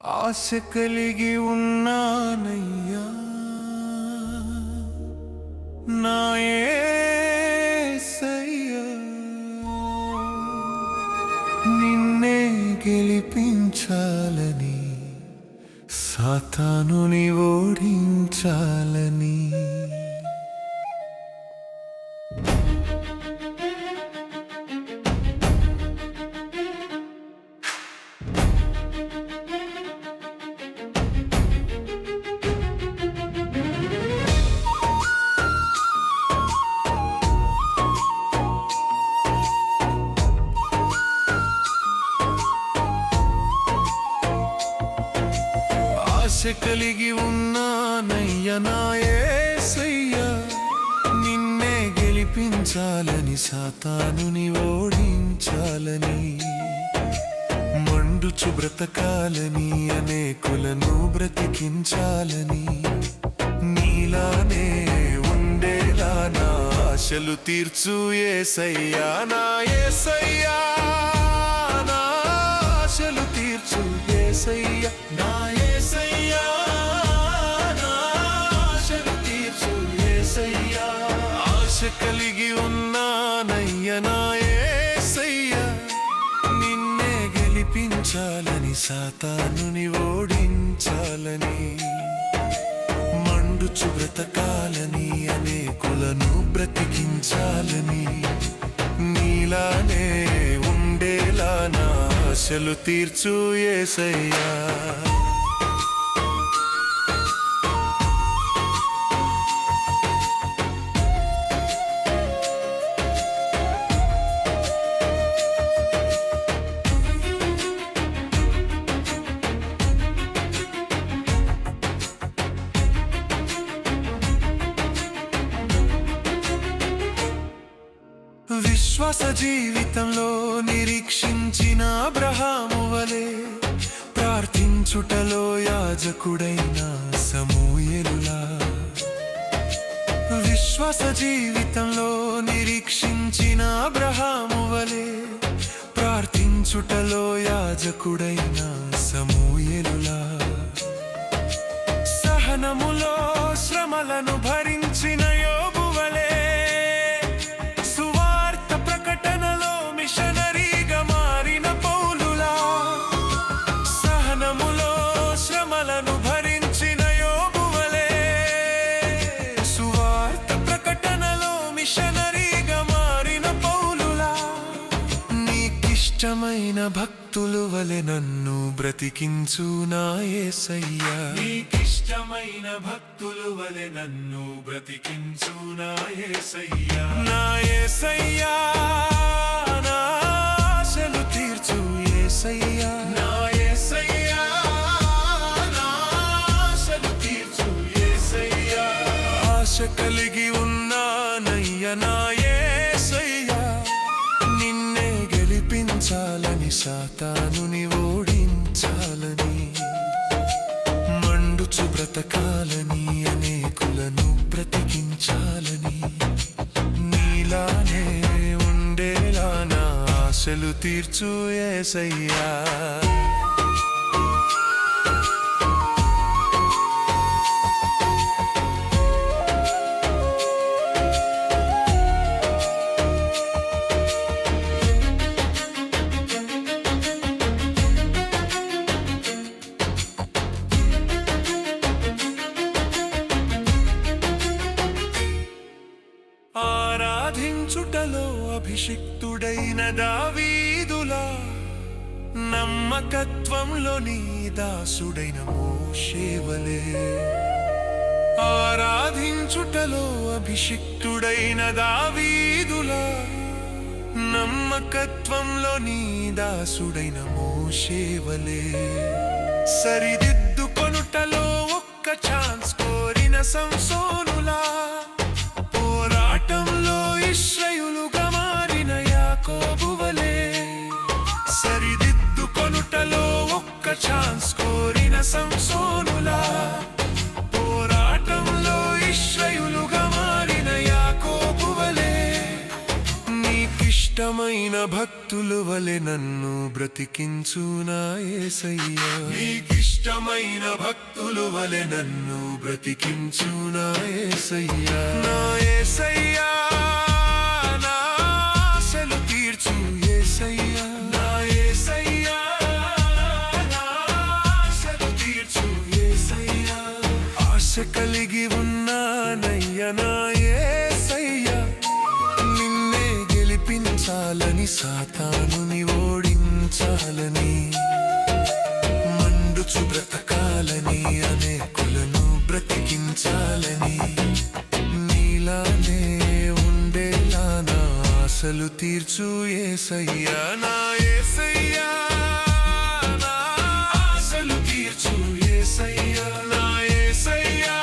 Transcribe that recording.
ఆశ కలిగి ఉన్నానయ్యా నా యేసయ్యా, నిన్నే గెలిపించాలని, సాతానుని ఓడించాలని. ఆశ కలిగి ఉన్నానయ్యా నా యేసయ్యా, నిన్నే గెలిపించాలని, సాతానుని ఓడించాలని. మండుచు బ్రతకాలని, అనేకులను బ్రతికించాలని, నీలానే ఉండేలా నా ఆశలు తీర్చు యేసయ్యా, నా యేసయ్యా, నా ఆశలు తీర్చు యేసయ్యా, నా యేసయ్యా, నా ఆశలు తీర్చు యేసయ్యా. ఆశ కలిగి ఉన్నానయ్యా నా యేసయ్యా, నిన్నే గెలిపించాలని, సాతానుని ఓడించాలని. మండుచు బ్రతకాలని, అనేకులను బ్రతికించాలని, నీలానే ఉండేలా నా ఆశలు తీర్చు యేసయ్యా. విశ్వాస జీవితంలో నిరీక్షించిన అబ్రహాము వలె, ప్రార్థించుటలో యాజకుడైన సమూయేలులా. విశ్వాస జీవితంలో నిరీక్షించిన అబ్రహాము వలె, ప్రార్థించుటలో యాజకుడైన సమూయేలులా. సహనములో శ్రమలను భరించిన యోబు వలె, నీకిష్టమైన భక్తులు వలె నన్ను బ్రతికించు నా యేసయ్యా, నీకిష్టమైన భక్తులు వలె నన్ను బ్రతికించు నా యేసయ్యా, నా యేసయ్యా, నా ఆశలు తీర్చు యేసయ్యా, నా యేసయ్యా, నా ఆశలు తీర్చు యేసయ్యా. ఆశ కలిగి ఉన్నానయ్యా నా యేసయ్యా, నిన్నే గెలిపించాలని, సాతానుని ఓడించాలని. మండుచు బ్రతకాలని, అనేకులను బ్రతికించాలని, నీలానే ఉండేలా నా ఆశలు తీర్చు యేసయ్యా. ఆరాధించుటలో అభిషిక్తుడైన దావీదులా, నమ్మకత్వంలో నీ దాసుడైన మోషే వలె. ఆరాధించుటలో అభిషిక్తుడైన దావీదులా, నమ్మకత్వంలో నీ దాసుడైన మోషే వలె. సరిదిద్దుకొనుటలో ఒక్క ఛాన్స్ కోరిన సంసోనులా, పోరాటంలో ఇశ్రాయేలుగా మారిన యాకోబు వలె. సరిదిద్దుకొనుటలో ఒక్క ఛాన్స్ కోరిన సంసోనులా, పోరాటంలో ఇశ్రాయేలుగా మారిన యాకోబు వలె. నీకిష్టమైన నీకిష్టమైన భక్తుల వలె నన్ను బ్రతికించు నా యేసయ్యా నీకిష్టమైన భక్తుల వలె నన్ను బ్రతికించు నా యేసయ్యా నా యేసయ్యా నా ఆశలు తీర్చు యేసయ్యా నా యేసయ్యా నా ఆశలు తీర్చు యేసయ్యా ఆశ కలిగి ఉన్నానయ్యా నా యేసయ్యా నిన్నే గెలిపించాలని సాతానుని ఓడించాలని మండుచు బ్రతకాలని అనేకులను బ్రతికించాలని నీలానే ఉండేలా నా ఆశలు తీర్చు యేసయ్యా నా యేసయ్యా నా ఆశలు తీర్చు యేసయ్యా నా యేసయ్యా